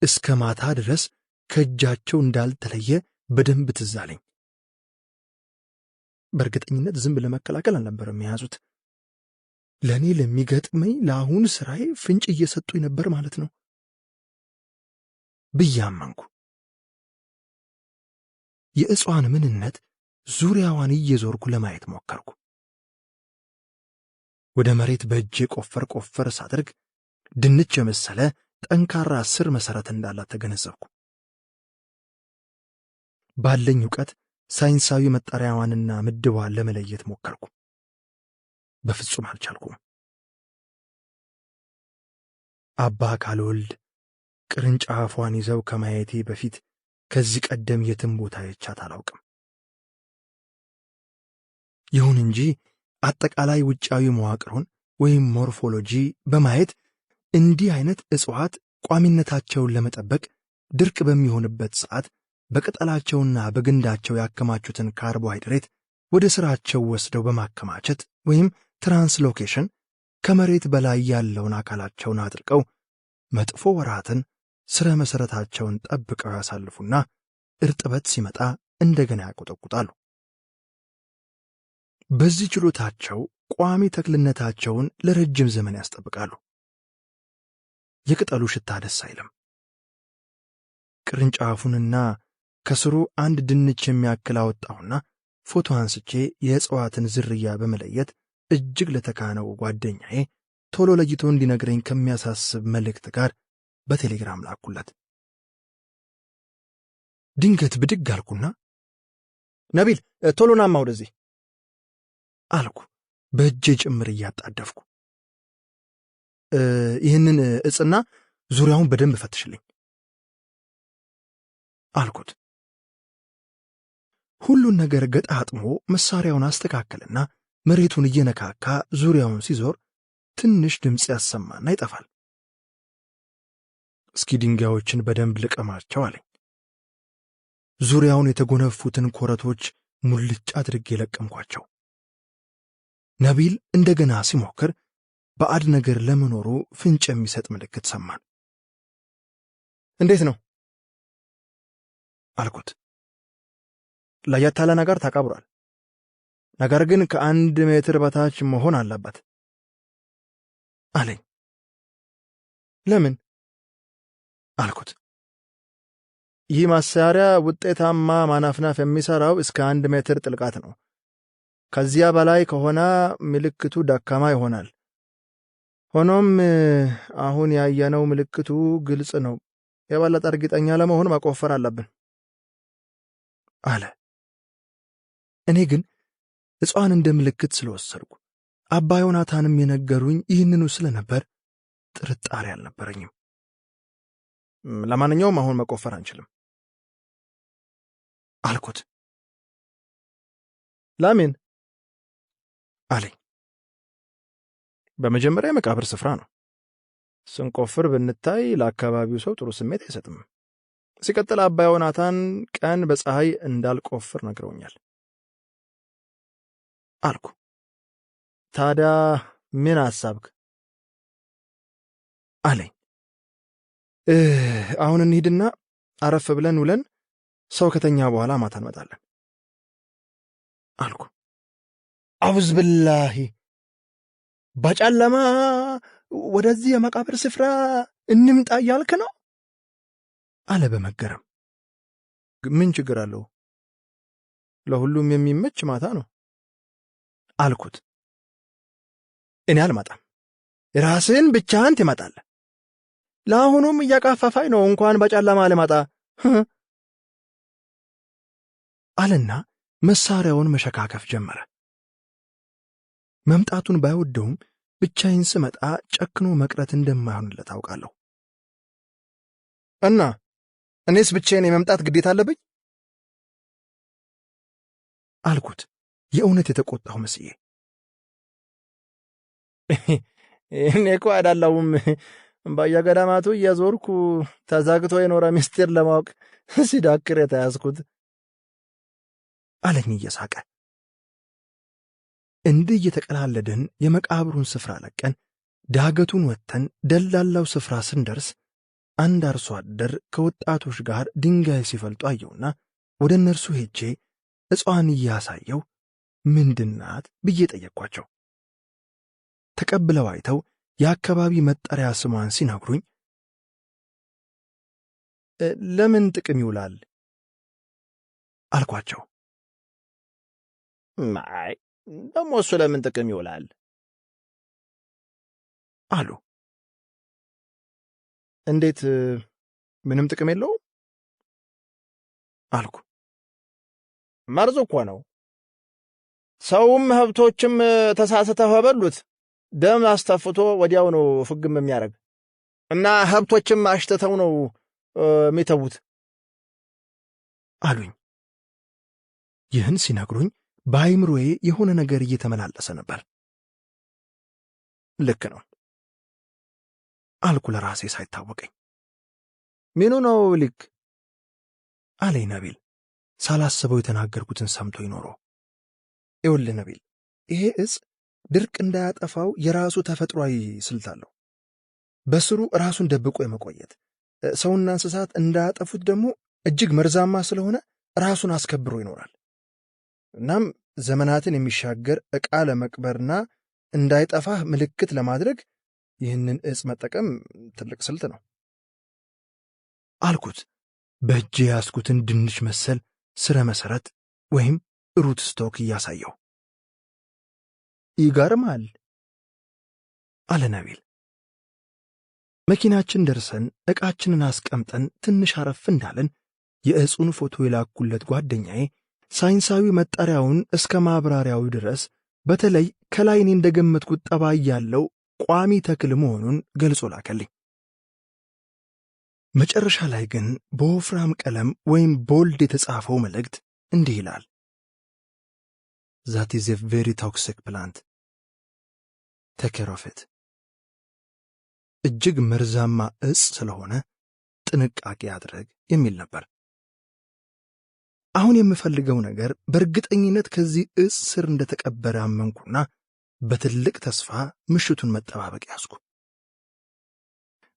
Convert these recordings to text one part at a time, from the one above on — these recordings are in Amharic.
እስከ ማታ ድረስ ከእጃቸው እንዳልተለየ በደንብ ትዝ አለኝ። በእርግጠኝነት ዝንብ ለመከላከል አልነበረም የያዙት። ለእኔ ለሚገጥመኝ ለአሁን ሥራዬ ፍንጭ እየሰጡኝ ነበር ማለት ነው ብዬ አመንኩ። የእጽዋን ምንነት ዙሪያዋን እየዞርኩ ለማየት ሞከርኩ። ወደ መሬት በእጄ ቆፈር ሳድርግ ድንች የመሰለ ጠንካራ ስር መሠረት እንዳላት ተገነዘብኩ። ባለኝ ዕውቀት ሳይንሳዊ መጠሪያዋንና ምድቧን ለመለየት ሞከርኩ። በፍጹም አልቻልኩም። አባ ካልወልድ ቅርንጫፏን ይዘው ከማየቴ በፊት ከዚህ ቀደም የትም ቦታ አይቻት አላውቅም። ይሁን እንጂ አጠቃላይ ውጫዊ መዋቅሩን ወይም ሞርፎሎጂ በማየት እንዲህ አይነት እጽዋት ቋሚነታቸውን ለመጠበቅ ድርቅ በሚሆንበት ሰዓት በቅጠላቸውና በግንዳቸው ያከማቹትን ካርቦሃይድሬት ወደ ሥራቸው ወስደው በማከማቸት ወይም ትራንስሎኬሽን ከመሬት በላይ ያለውን አካላቸውን አድርቀው መጥፎ ወራትን ስረ መሠረታቸውን ጠብቀው ያሳልፉና እርጥበት ሲመጣ እንደገና ያቆጠቁጣሉ። በዚህ ችሎታቸው ቋሚ ተክልነታቸውን ለረጅም ዘመን ያስጠብቃሉ። የቅጠሉ ሽታ ደስ አይልም። ቅርንጫፉንና ከስሩ አንድ ድንች የሚያክል አወጣሁና ፎቶ አንስቼ የእጽዋትን ዝርያ በመለየት እጅግ ለተካነው ጓደኛዬ ቶሎ ለይቶ እንዲነግረኝ ከሚያሳስብ መልእክት ጋር በቴሌግራም ላኩለት። ድንገት ብድግ አልኩና ነቢል ቶሎ ናማ ወደዚህ አልኩ፣ በእጄ ጭምር እያጣደፍኩ። ይህንን እጽና ዙሪያውን በደንብ ፈትሽልኝ አልኩት። ሁሉን ነገር ገጣጥሞ መሳሪያውን አስተካከልና መሬቱን እየነካካ ዙሪያውን ሲዞር ትንሽ ድምፅ ያሰማና ይጠፋል። እስኪ ድንጋዮችን በደንብ ልቀማቸው አለኝ። ዙሪያውን የተጎነፉትን ኮረቶች ሙልጭ አድርጌ ለቀምኳቸው። ነቢል እንደገና ሲሞክር ባዕድ ነገር ለመኖሩ ፍንጭ የሚሰጥ ምልክት ሰማን። እንዴት ነው አልኩት። ለየት ያለ ነገር ተቀብሯል፣ ነገር ግን ከ1 ሜትር በታች መሆን አለበት አለኝ። ለምን አልኩት። ይህ መሳሪያ ውጤታማ ማናፍናፍ የሚሰራው እስከ 1 ሜትር ጥልቀት ነው። ከዚያ በላይ ከሆነ ምልክቱ ደካማ ይሆናል። ሆኖም አሁን ያየነው ምልክቱ ግልጽ ነው። የበለጠ እርግጠኛ ለመሆን መቆፈር አለብን አለ። እኔ ግን እጽዋን እንደ ምልክት ስለወሰድኩ አባ ዮናታንም የነገሩኝ ይህንኑ ስለነበር ጥርጣሬ አልነበረኝም። ለማንኛውም አሁን መቆፈር አንችልም አልኩት። ለምን አለኝ። በመጀመሪያ መቃብር ስፍራ ነው። ስንቆፍር ብንታይ ለአካባቢው ሰው ጥሩ ስሜት አይሰጥም። ሲቀጥል አባ ዮናታን ቀን በፀሐይ እንዳልቆፍር ነግረውኛል አልኩ። ታዲያ ምን አሳብክ አለኝ። አሁን እንሂድና አረፍ ብለን ውለን ሰው ከተኛ በኋላ ማታ እንመጣለን አልኩ። አውዝ ብላሂ፣ በጨለማ ወደዚህ የመቃብር ስፍራ እንምጣ እያልክ ነው አለ በመገረም። ምን ችግር አለው? ለሁሉም የሚመች ማታ ነው አልኩት። እኔ አልመጣም፣ ራስህን ብቻህን ትመጣለህ። ለአሁኑም እያቃፋፋኝ ነው፣ እንኳን በጨለማ ልመጣ አለና መሳሪያውን መሸካከፍ ጀመረ። መምጣቱን ባይወደውም ብቻዬን ስመጣ ጨክኖ መቅረት እንደማይሆንለት አውቃለሁ። እና እኔስ ብቻዬን የመምጣት ግዴታ አለብኝ አልኩት፣ የእውነት የተቆጣሁ መስዬ። እኔ እኮ አይደለሁም በየገዳማቱ እየዞርኩ ተዘግቶ የኖረ ምስጢር ለማወቅ ሲዳክር የተያዝኩት አለኝ እየሳቀ። እንዲህ እየተቀላለደን የመቃብሩን ስፍራ ለቀን ዳገቱን ወጥተን ደላላው ስፍራ ስንደርስ አንድ አርሶ አደር ከወጣቶች ጋር ድንጋይ ሲፈልጡ አየውና ወደ እነርሱ ሄጄ እጽዋን እያሳየው ምንድናት ብዬ ጠየቅኳቸው። ተቀብለው አይተው የአካባቢ መጠሪያ ስሟን ሲነግሩኝ ለምን ጥቅም ይውላል አልኳቸው። አይ ደግሞ እሱ ለምን ጥቅም ይውላል አሉ። እንዴት ምንም ጥቅም የለውም አልኩ። መርዝ እኮ ነው። ሰውም ሀብቶችም ተሳስተው በሉት ደም አስተፍቶ ወዲያው ነው ፍግም የሚያደርግ እና ሀብቶችም አሽተተው ነው የሚተዉት አሉኝ። ይህን ሲነግሩኝ በአይምሮዬ የሆነ ነገር እየተመላለሰ ነበር። ልክ ነው አልኩ ለራሴ ሳይታወቀኝ። ምኑ ነው ልክ አለኝ ነቢል ሳላስበው የተናገርኩትን ሰምቶ ይኖሮ። ይኸውልህ ነቢል፣ ይሄ ዕፅ ድርቅ እንዳያጠፋው የራሱ ተፈጥሯዊ ስልት አለው። በስሩ ራሱን ደብቆ የመቆየት ሰውና እንስሳት እንዳያጠፉት ደግሞ እጅግ መርዛማ ስለሆነ ራሱን አስከብሮ ይኖራል። እናም ዘመናትን የሚሻገር ዕቃ ለመቅበርና እንዳይጠፋህ ምልክት ለማድረግ ይህንን ዕፅ መጠቀም ትልቅ ስልት ነው አልኩት፣ በእጄ ያስኩትን ድንች መሰል ስረ መሰረት ወይም ሩት ስቶክ እያሳየው። ይገርማል አለ ነቢል። መኪናችን ደርሰን ዕቃችንን አስቀምጠን ትንሽ አረፍ እንዳለን የዕፁን ፎቶ የላኩለት ጓደኛዬ ሳይንሳዊ መጠሪያውን እስከ ማብራሪያው ድረስ በተለይ ከላይ እኔ እንደገመትኩት ጠባይ ያለው ቋሚ ተክል መሆኑን ገልጾ ላከልኝ። መጨረሻ ላይ ግን በወፍራም ቀለም ወይም ቦልድ የተጻፈው መልእክት እንዲህ ይላል: That is a very toxic plant. Take care of it. እጅግ መርዛማ ዕፅ ስለሆነ ጥንቃቄ አድርግ የሚል ነበር። አሁን የምፈልገው ነገር በእርግጠኝነት ከዚህ ዕፅ ስር እንደተቀበረ አመንኩና በትልቅ ተስፋ ምሽቱን መጠባበቅ ያዝኩ።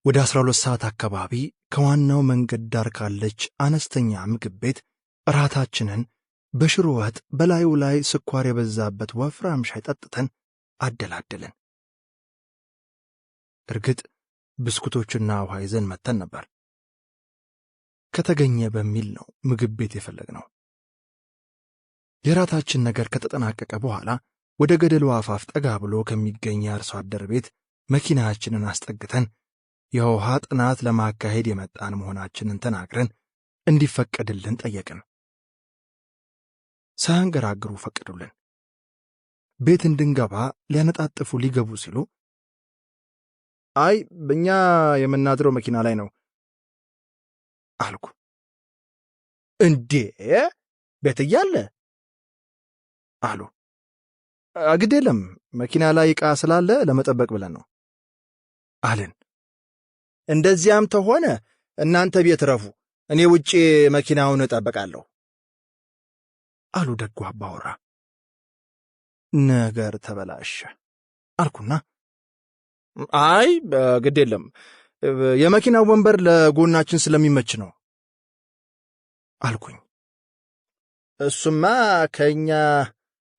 ወደ 12 ሰዓት አካባቢ ከዋናው መንገድ ዳር ካለች አነስተኛ ምግብ ቤት እራታችንን በሽሮ ወጥ በላዩ ላይ ስኳር የበዛበት ወፍራም ሻይ ጠጥተን አደላደልን። እርግጥ ብስኩቶችና ውሃ ይዘን መተን ነበር። ከተገኘ በሚል ነው ምግብ ቤት የፈለግነው። የራታችን ነገር ከተጠናቀቀ በኋላ ወደ ገደሉ አፋፍ ጠጋ ብሎ ከሚገኝ የአርሶ አደር ቤት መኪናችንን አስጠግተን የውሃ ጥናት ለማካሄድ የመጣን መሆናችንን ተናግረን እንዲፈቀድልን ጠየቅን። ሳያንገራግሩ ፈቀዱልን። ቤት እንድንገባ ሊያነጣጥፉ ሊገቡ ሲሉ አይ በእኛ የምናድረው መኪና ላይ ነው አልኩ። እንዴ ቤት እያለ አሉ። ግድ የለም መኪና ላይ ዕቃ ስላለ ለመጠበቅ ብለን ነው አልን። እንደዚያም ተሆነ እናንተ ቤት ረፉ፣ እኔ ውጪ መኪናውን እጠብቃለሁ አሉ ደጉ አባወራ። ነገር ተበላሸ አልኩና አይ ግድ የለም የመኪናው ወንበር ለጎናችን ስለሚመች ነው አልኩኝ። እሱማ ከኛ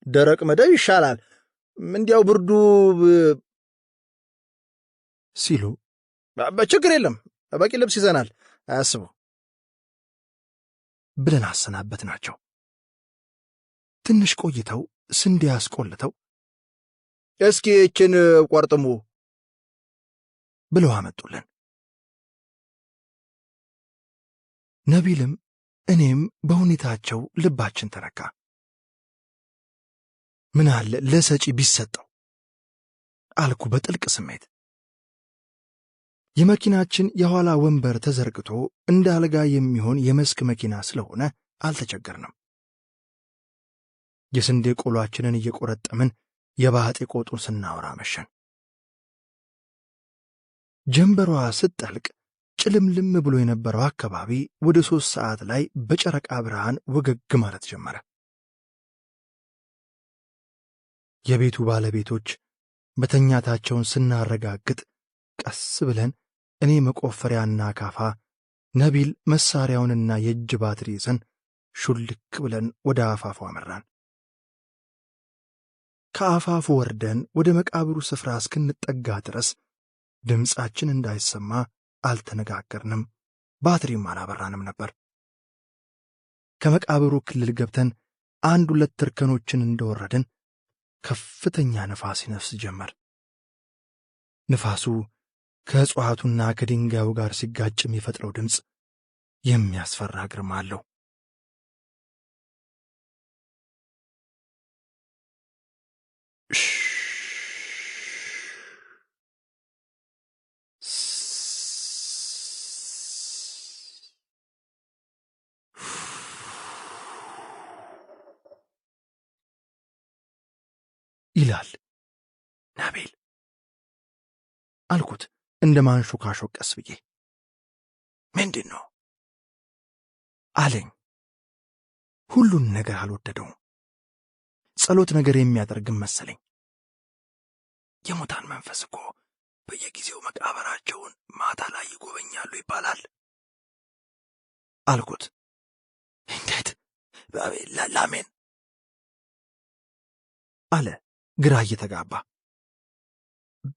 ደረቅ መደብ ይሻላል፣ እንዲያው ብርዱ ሲሉ በችግር የለም በቂ ልብስ ይዘናል አያስቡ ብለን አሰናበት ናቸው። ትንሽ ቆይተው ስንዴ አስቆልተው እስኪ እችን ቆርጥሙ ብለው አመጡልን። ነቢልም እኔም በሁኔታቸው ልባችን ተነካ። ምን አለ ለሰጪ ቢሰጠው አልኩ በጥልቅ ስሜት። የመኪናችን የኋላ ወንበር ተዘርግቶ እንደ አልጋ የሚሆን የመስክ መኪና ስለሆነ አልተቸገርንም። የስንዴ ቆሏችንን እየቆረጠምን የባጤ ቆጡን ስናወራ መሸን። ጀንበሯ ስትጠልቅ ጭልምልም ብሎ የነበረው አካባቢ ወደ 3 ሰዓት ላይ በጨረቃ ብርሃን ወገግ ማለት ጀመረ። የቤቱ ባለቤቶች በተኛታቸውን ስናረጋግጥ ቀስ ብለን እኔ መቆፈሪያና አካፋ፣ ነቢል መሳሪያውንና የእጅ ባትሪ ይዘን ሹልክ ብለን ወደ አፋፉ አመራን። ከአፋፉ ወርደን ወደ መቃብሩ ስፍራ እስክንጠጋ ድረስ ድምፃችን እንዳይሰማ አልተነጋገርንም፣ ባትሪም አላበራንም ነበር። ከመቃብሩ ክልል ገብተን 1-2 እርከኖችን እንደወረድን ከፍተኛ ነፋስ ይነፍስ ጀመር። ንፋሱ ከእጽዋቱና ከድንጋዩ ጋር ሲጋጭ የሚፈጥረው ድምፅ የሚያስፈራ ግርማ አለው። ይላል ናቤል አልኩት እንደ ማንሾካሾክ ቀስ ብዬ። ምንድን ነው አለኝ። ሁሉን ነገር አልወደደውም። ጸሎት ነገር የሚያደርግም መሰለኝ። የሙታን መንፈስ እኮ በየጊዜው መቃብራቸውን ማታ ላይ ይጎበኛሉ ይባላል አልኩት። እንዴት ላሜን አለ ግራ እየተጋባ።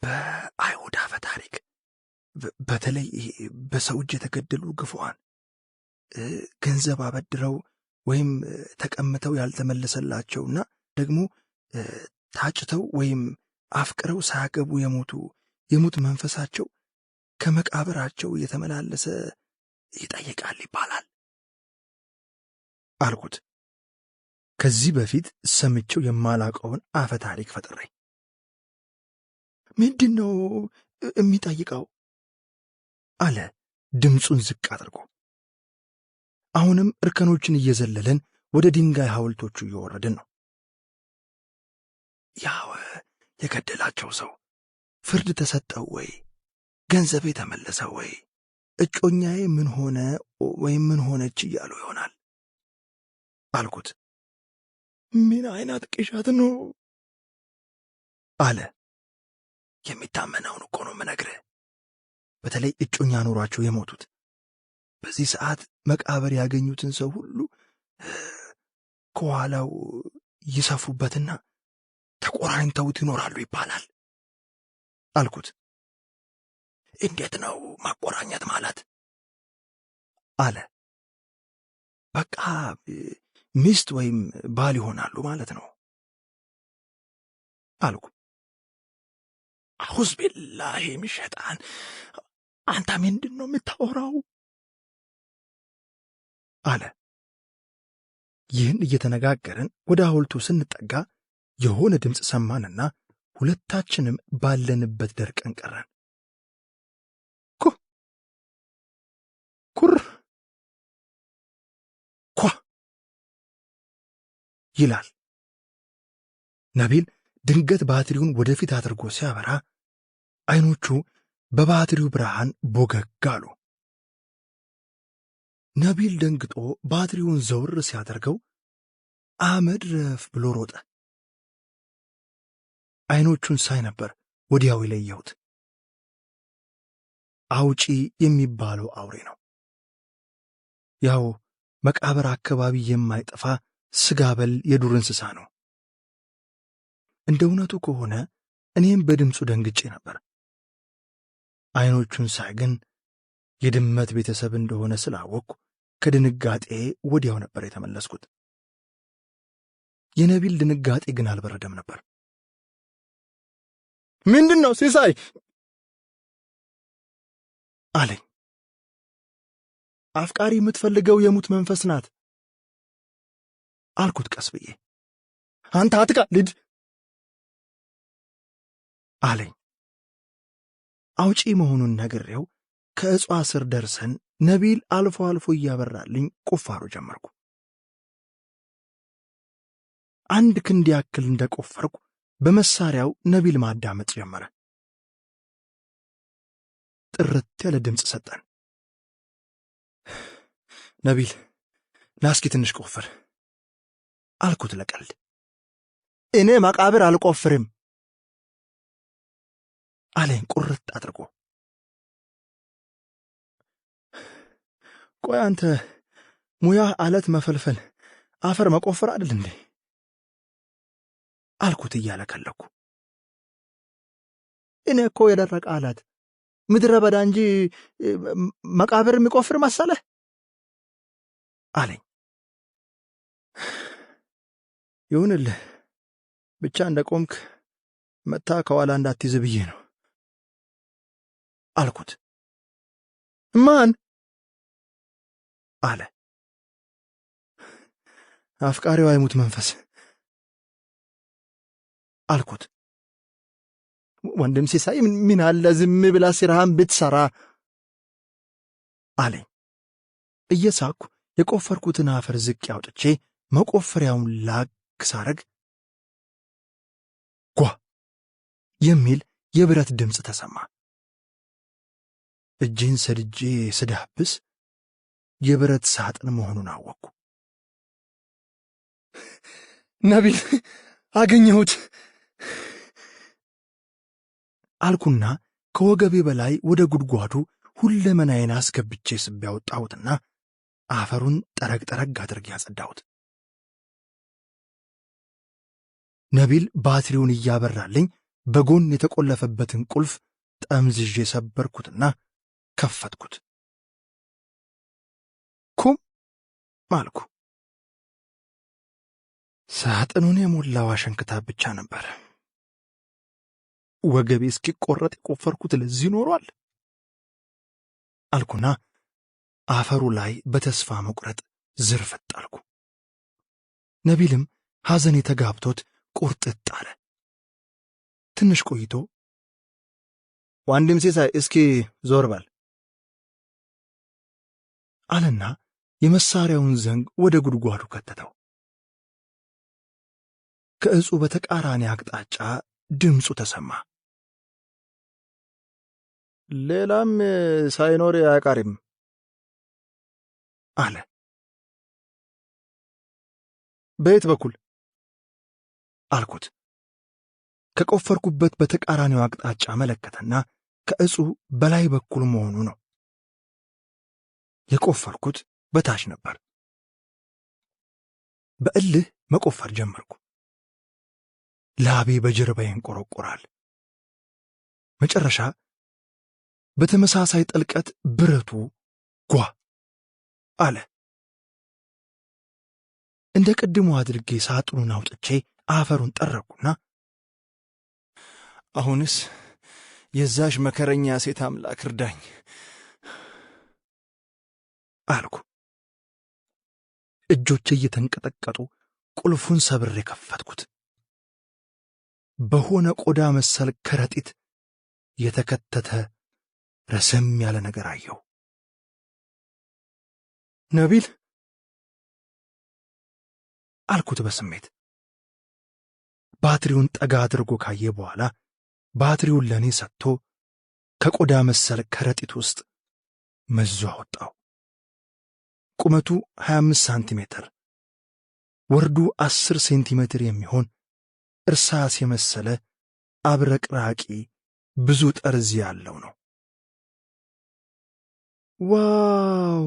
በአይሁድ አፈ ታሪክ በተለይ በሰው እጅ የተገደሉ ግፉዓን ገንዘብ አበድረው ወይም ተቀምተው ያልተመለሰላቸውና ደግሞ ታጭተው ወይም አፍቅረው ሳያገቡ የሙት መንፈሳቸው ከመቃብራቸው እየተመላለሰ ይጠይቃል ይባላል አልኩት። ከዚህ በፊት ሰምቼው የማላውቀውን አፈ ታሪክ ፈጥሬ። ምንድን ነው የሚጠይቀው አለ ድምፁን ዝቅ አድርጎ። አሁንም እርከኖችን እየዘለለን ወደ ድንጋይ ሐውልቶቹ እየወረድን ነው። ያው የገደላቸው ሰው ፍርድ ተሰጠው ወይ፣ ገንዘቤ ተመለሰ ወይ፣ እጮኛዬ ምን ሆነ ወይም ምን ሆነች እያሉ ይሆናል አልኩት። ምን አይነት ቅዠት ነው አለ። የሚታመነውን እኮ ነው የምነግርህ። በተለይ እጮኛ ኖሯቸው የሞቱት በዚህ ሰዓት መቃብር ያገኙትን ሰው ሁሉ ከኋላው ይሰፉበትና ተቆራኝተውት ይኖራሉ ይባላል አልኩት። እንዴት ነው ማቆራኘት ማለት አለ። በቃ ሚስት ወይም ባል ይሆናሉ ማለት ነው አልኩ። አሁዝ ቢላሂ ሚሸጣን፣ አንተ ምንድን ነው የምታወራው አለ። ይህን እየተነጋገርን ወደ ሐውልቱ ስንጠጋ የሆነ ድምፅ ሰማንና ሁለታችንም ባለንበት ደርቀን ቀረን። ኩር ኳ ይላል። ነቢል ድንገት ባትሪውን ወደፊት አድርጎ ሲያበራ አይኖቹ በባትሪው ብርሃን ቦገግ አሉ። ነቢል ደንግጦ ባትሪውን ዘውር ሲያደርገው አመድ ረፍ ብሎ ሮጠ። አይኖቹን ሳይ ነበር ወዲያው የለየሁት። አውጪ የሚባለው አውሬ ነው። ያው መቃብር አካባቢ የማይጠፋ ስጋ በል የዱር እንስሳ ነው። እንደ እውነቱ ከሆነ እኔም በድምፁ ደንግጬ ነበር። አይኖቹን ሳይ ግን የድመት ቤተሰብ እንደሆነ ስላወቅኩ ከድንጋጤ ወዲያው ነበር የተመለስኩት። የነቢል ድንጋጤ ግን አልበረደም ነበር። ምንድን ነው ሲሳይ አለኝ። አፍቃሪ የምትፈልገው የሙት መንፈስ ናት አልኩት ቀስ ብዬ። አንተ አትቀልድ አለኝ። አውጪ መሆኑን ነግሬው ከእጽዋ ስር ደርሰን ነቢል አልፎ አልፎ እያበራልኝ ቁፋሮ ጀመርኩ። 1 ክንድ ያክል እንደቆፈርኩ በመሳሪያው ነቢል ማዳመጥ ጀመረ። ጥርት ያለ ድምፅ ሰጠን። ነቢል ናስኪ ትንሽ ቆፍር አልኩት ለቀልድ። እኔ መቃብር አልቆፍርም አለኝ ቁርጥ አድርጎ። ቆይ አንተ ሙያህ አለት መፈልፈል አፈር መቆፈር አይደል እንዴ? አልኩት እያለከለኩ። እኔ እኮ የደረቀ አለት ምድረ በዳ እንጂ መቃብር የሚቆፍር መሰለህ አለኝ። ይሁንልህ ብቻ እንደ ቆምክ መታ ከኋላ እንዳትይዝ ብዬ ነው አልኩት። ማን አለ። አፍቃሪው አይሙት መንፈስ አልኩት። ወንድም ሲሳይ ምን አለ ዝም ብላ ስራህን ብትሰራ አለኝ። እየሳኩ የቆፈርኩትን አፈር ዝቅ ያውጥቼ መቆፈሪያውን ላግ ሳረግ ጓ የሚል የብረት ድምፅ ተሰማ። እጄን ሰድጄ ስዳብስ የብረት ሳጥን መሆኑን አወቅኩ። ነቢል አገኘሁት አልኩና ከወገቤ በላይ ወደ ጉድጓዱ ሁለመናዬን አስገብቼ ስቤ ያወጣሁትና አፈሩን ጠረግ አድርጌ ያጸዳሁት። ነቢል ባትሪውን እያበራልኝ በጎን የተቆለፈበትን ቁልፍ ጠምዝዤ ሰበርኩትና ከፈትኩት። ኩም አልኩ። ሳጥኑን የሞላው አሸንክታብ ብቻ ነበር። ወገቤ እስኪቆረጥ የቆፈርኩት ለዚህ ኖሯል አልኩና አፈሩ ላይ በተስፋ መቁረጥ ዝርፍጥ አልኩ። ነቢልም ሐዘን የተጋብቶት ቁርጥጥ አለ። ትንሽ ቆይቶ ወንድም ሲሳይ እስኪ ዞር በል አለና የመሳሪያውን ዘንግ ወደ ጉድጓዱ ከተተው። ከእጹ በተቃራኒ አቅጣጫ ድምፁ ተሰማ። ሌላም ሳይኖር አይቀርም አለ። በየት በኩል አልኩት። ከቆፈርኩበት በተቃራኒው አቅጣጫ መለከተና ከእጹ በላይ በኩል መሆኑ ነው። የቆፈርኩት በታች ነበር። በእልህ መቆፈር ጀመርኩ። ላቤ በጀርባዬ ይንቆረቆራል። መጨረሻ በተመሳሳይ ጥልቀት ብረቱ ጓ አለ። እንደ ቀድሞ አድርጌ ሳጥኑን አውጥቼ አፈሩን ጠረኩና አሁንስ የዛሽ መከረኛ ሴት አምላክ እርዳኝ አልኩ። እጆቼ እየተንቀጠቀጡ ቁልፉን ሰብሬ ከፈትኩት። በሆነ ቆዳ መሰል ከረጢት የተከተተ ረሰም ያለ ነገር አየሁ። ነቢል አልኩት በስሜት። ባትሪውን ጠጋ አድርጎ ካየ በኋላ ባትሪውን ለእኔ ሰጥቶ ከቆዳ መሰል ከረጢት ውስጥ መዞ አወጣው። ቁመቱ 25 ሳንቲሜትር ወርዱ 10 ሴንቲሜትር የሚሆን እርሳስ የመሰለ አብረቅራቂ ብዙ ጠርዝ ያለው ነው። ዋው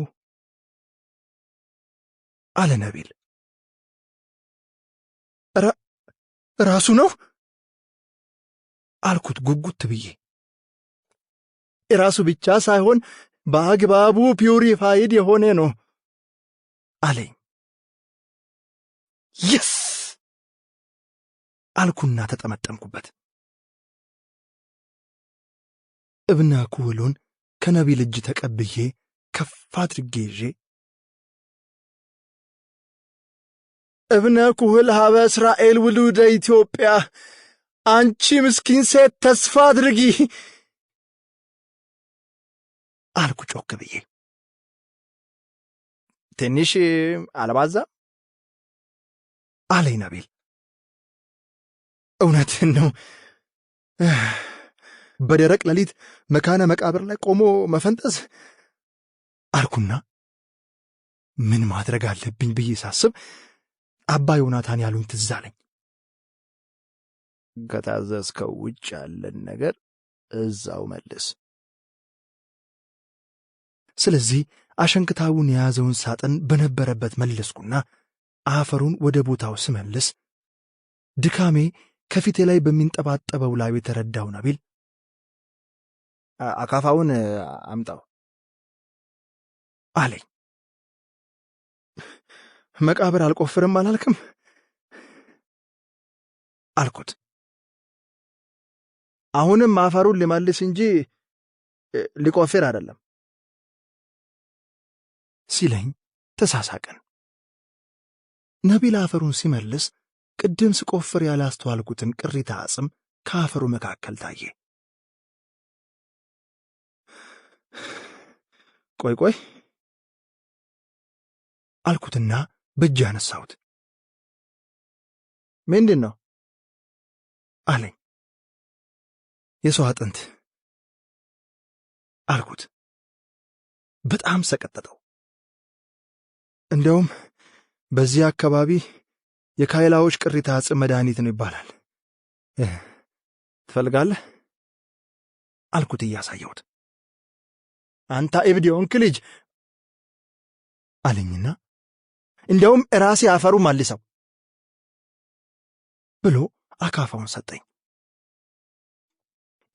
አለ ነቢል። ራሱ ነው አልኩት ጉጉት ብዬ። ራሱ ብቻ ሳይሆን በአግባቡ ፒውሪፋይድ የሆነ ነው አለኝ። የስ አልኩና ተጠመጠምኩበት። እብነ ኩህሉን ከነቢል እጅ ተቀብዬ ከፍ አድርጌ ይዤ እብነ ኩህል ሀበ እስራኤል ውሉደ ኢትዮጵያ፣ አንቺ ምስኪን ሴት ተስፋ አድርጊ አልኩ ጮክ ብዬ። ትንሽ አልባዛ አለኝ ነቢል። እውነትን ነው። በደረቅ ሌሊት መካነ መቃብር ላይ ቆሞ መፈንጠዝ አልኩና ምን ማድረግ አለብኝ ብዬ ሳስብ አባ ዮናታን ያሉኝ ትዝ አለኝ። ከታዘዝከው ውጭ ያለን ነገር እዛው መልስ። ስለዚህ አሸንክታውን የያዘውን ሳጥን በነበረበት መለስኩና አፈሩን ወደ ቦታው ስመልስ ድካሜ ከፊቴ ላይ በሚንጠባጠበው ላይ የተረዳው ነቢል አካፋውን አምጣው አለኝ። መቃብር አልቆፍርም አላልክም አልኩት። አሁንም አፈሩን ሊመልስ እንጂ ሊቆፍር አይደለም ሲለኝ ተሳሳቅን። ነቢል አፈሩን ሲመልስ ቅድም ስቆፍር ያላስተዋልኩትን ቅሪተ አጽም ከአፈሩ መካከል ታየ። ቆይ አልኩትና በእጅ አነሳሁት። ምንድን ነው አለኝ። የሰው አጥንት አልኩት። በጣም ሰቀጠጠው። እንደውም በዚህ አካባቢ የካይላዎች ቅሪተ አጽም መድኃኒት ነው ይባላል። ትፈልጋለህ አልኩት እያሳየሁት። አንተ እብድ የሆንክ ልጅ አለኝና እንደውም ራሴ አፈሩ መልሰው ብሎ አካፋውን ሰጠኝ።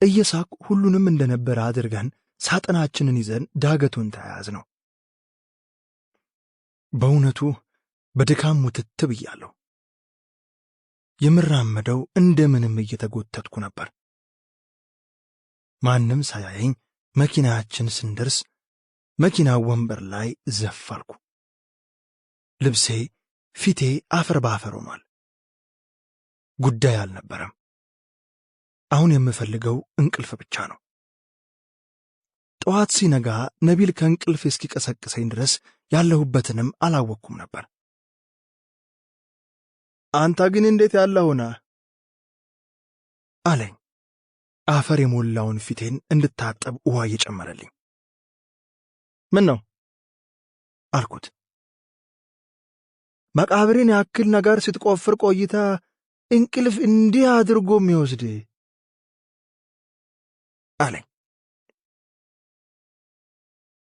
እየሳቅ ሁሉንም እንደነበረ አድርገን ሳጥናችንን ይዘን ዳገቱን ተያያዝ ነው። በእውነቱ በድካም ሙትት ብያለሁ። የምራመደው እንደምንም እየተጎተትኩ ነበር። ማንም ሳያየኝ መኪናችን ስንደርስ መኪናው ወንበር ላይ ዘፋልኩ። ልብሴ፣ ፊቴ አፈር ባፈር ሆኗል። ጉዳይ አልነበረም። አሁን የምፈልገው እንቅልፍ ብቻ ነው። ጠዋት ሲነጋ ነቢል ከእንቅልፍ እስኪቀሰቅሰኝ ድረስ ያለሁበትንም አላወቅኩም ነበር። አንተ ግን እንዴት ያለሁና አለኝ፣ አፈር የሞላውን ፊቴን እንድታጠብ ውሃ እየጨመረልኝ። ምን ነው አልኩት። መቃብሬን ያክል ነገር ስትቆፍር ቆይታ እንቅልፍ እንዲህ አድርጎ የሚወስድ አለኝ።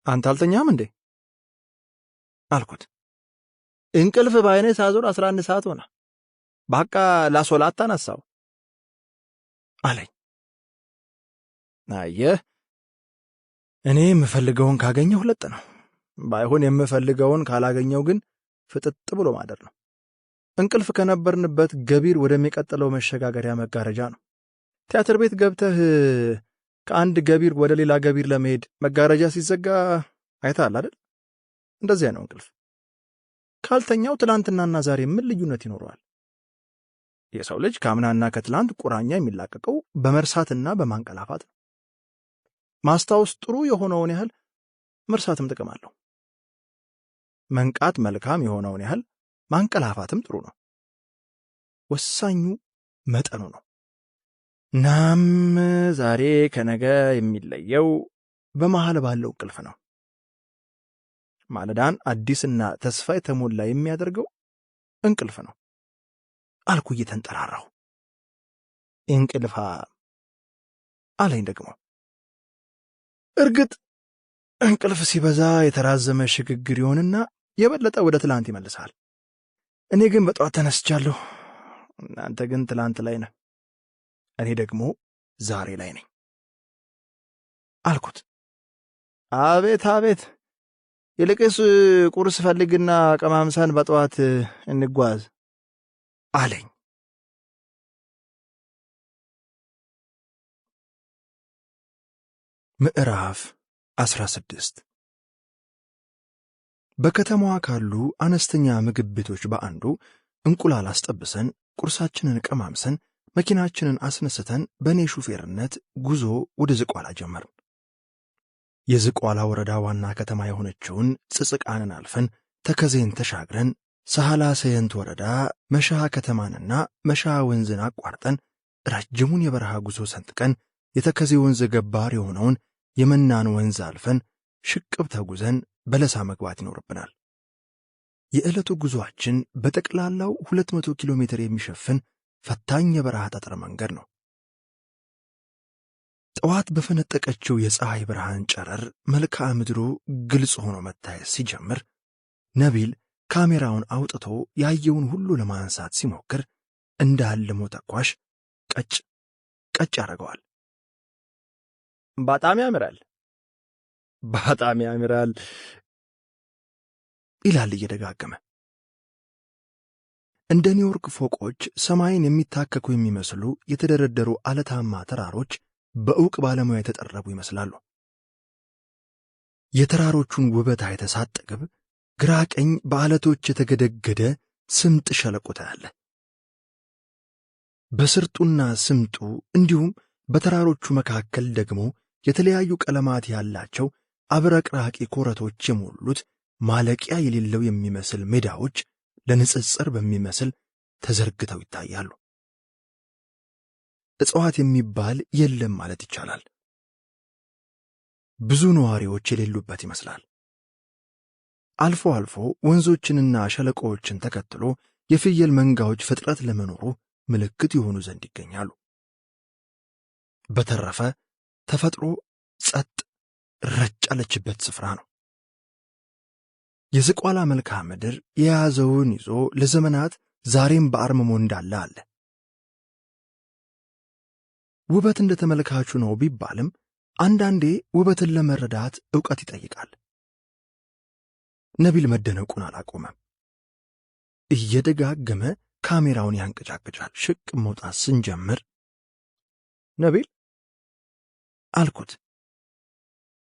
አንተ አልተኛም እንዴ አልኩት። እንቅልፍ በዓይኔ ሳዞር 11 ሰዓት ሆነ። በቃ ላሶላት ተነሳው አለኝ። አየህ፣ እኔ የምፈልገውን ካገኘሁ ለጥ ነው። ባይሆን የምፈልገውን ካላገኘው ግን ፍጥጥ ብሎ ማደር ነው። እንቅልፍ ከነበርንበት ገቢር ወደሚቀጥለው መሸጋገሪያ መጋረጃ ነው። ቲያትር ቤት ገብተህ ከአንድ ገቢር ወደ ሌላ ገቢር ለመሄድ መጋረጃ ሲዘጋ አይተሃል አይደል? እንደዚያ ነው እንቅልፍ። ካልተኛው ትላንትናና ዛሬ ምን ልዩነት ይኖረዋል? የሰው ልጅ ከአምናና ከትላንት ቁራኛ የሚላቀቀው በመርሳትና በማንቀላፋት ነው። ማስታወስ ጥሩ የሆነውን ያህል መርሳትም ጥቅም አለው። መንቃት መልካም የሆነውን ያህል ማንቀላፋትም ጥሩ ነው። ወሳኙ መጠኑ ነው። ናም ዛሬ ከነገ የሚለየው በመሃል ባለው እንቅልፍ ነው። ማለዳን አዲስና ተስፋ የተሞላ የሚያደርገው እንቅልፍ ነው አልኩ እየተንጠራራሁ። እንቅልፋ አለኝ ደግሞ። እርግጥ እንቅልፍ ሲበዛ የተራዘመ ሽግግር ይሆንና የበለጠ ወደ ትላንት ይመልሳል። እኔ ግን በጠዋት ተነስቻለሁ። እናንተ ግን ትላንት ላይ ነህ። እኔ ደግሞ ዛሬ ላይ ነኝ አልኩት። አቤት አቤት፣ ይልቅስ ቁርስ ፈልግና ቀማምሳን በጠዋት እንጓዝ አለኝ። ምዕራፍ 16 በከተማዋ ካሉ አነስተኛ ምግብ ቤቶች በአንዱ እንቁላል አስጠብሰን ቁርሳችንን ቀማምሰን መኪናችንን አስነስተን በእኔ ሹፌርነት ጉዞ ወደ ዝቋላ ጀመርን። የዝቋላ ወረዳ ዋና ከተማ የሆነችውን ጽጽቃንን አልፈን ተከዜን ተሻግረን ሳህላ ሰየንት ወረዳ መሻሃ ከተማንና መሻሃ ወንዝን አቋርጠን ረጅሙን የበረሃ ጉዞ ሰንጥቀን የተከዜ ወንዝ ገባር የሆነውን የመናን ወንዝ አልፈን ሽቅብ ተጉዘን በለሳ መግባት ይኖርብናል። የዕለቱ ጉዞአችን በጠቅላላው 200 ኪሎ ሜትር የሚሸፍን ፈታኝ የበረሃ ጠጠር መንገድ ነው። ጠዋት በፈነጠቀችው የፀሐይ ብርሃን ጨረር መልክዓ ምድሩ ግልጽ ሆኖ መታየት ሲጀምር ነቢል ካሜራውን አውጥቶ ያየውን ሁሉ ለማንሳት ሲሞክር እንዳልሞ ተኳሽ ቀጭ ቀጭ ያደርገዋል። በጣም ያምራል፣ በጣም ያምራል ይላል እየደጋገመ። እንደ ኒውዮርክ ፎቆች ሰማይን የሚታከኩ የሚመስሉ የተደረደሩ አለታማ ተራሮች በዕውቅ ባለሙያ የተጠረቡ ይመስላሉ። የተራሮቹን ውበት አይተህ ሳትጠግብ ግራ ቀኝ በዓለቶች የተገደገደ ስምጥ ሸለቆ ታያለህ። በስርጡና ስምጡ እንዲሁም በተራሮቹ መካከል ደግሞ የተለያዩ ቀለማት ያላቸው አብረቅራቂ ኮረቶች የሞሉት ማለቂያ የሌለው የሚመስል ሜዳዎች ለንጽጽር በሚመስል ተዘርግተው ይታያሉ። እጽዋት የሚባል የለም ማለት ይቻላል። ብዙ ነዋሪዎች የሌሉበት ይመስላል። አልፎ አልፎ ወንዞችንና ሸለቆዎችን ተከትሎ የፍየል መንጋዎች ፍጥረት ለመኖሩ ምልክት የሆኑ ዘንድ ይገኛሉ። በተረፈ ተፈጥሮ ጸጥ ረጭ ያለችበት ስፍራ ነው። የዝቋላ መልክዓ ምድር የያዘውን ይዞ ለዘመናት ዛሬም በአርምሞ እንዳለ አለ። ውበት እንደ ተመልካቹ ነው ቢባልም አንዳንዴ ውበትን ለመረዳት ዕውቀት ይጠይቃል። ነቢል መደነቁን አላቆመም። እየደጋገመ ካሜራውን ያንቀጫቅጫል። ሽቅ መውጣት ስንጀምር ነቢል አልኩት፣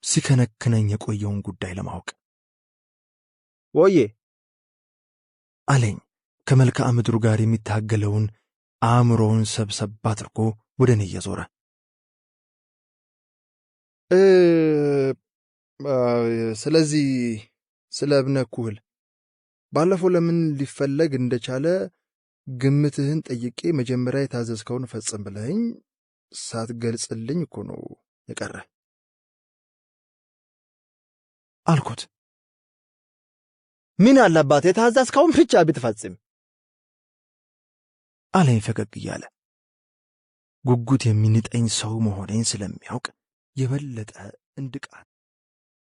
ሲከነክነኝ የቆየውን ጉዳይ ለማወቅ። ወዬ አለኝ ከመልክዓ ምድሩ ጋር የሚታገለውን አእምሮውን ሰብሰብ አድርጎ ወደ እኔ እየዞረ። ስለዚህ ስለ እብነ ኩህል ባለፈው ለምን ሊፈለግ እንደቻለ ግምትህን ጠይቄ መጀመሪያ የታዘዝከውን ፈጽም ብለኸኝ ሳትገልጽልኝ እኮ ነው የቀረ አልኩት። ምን አለባት የታዘዝከውን ብቻ ብትፈጽም አለኝ ፈገግ እያለ። ጉጉት የሚንጠኝ ሰው መሆኔን ስለሚያውቅ የበለጠ እንድቃት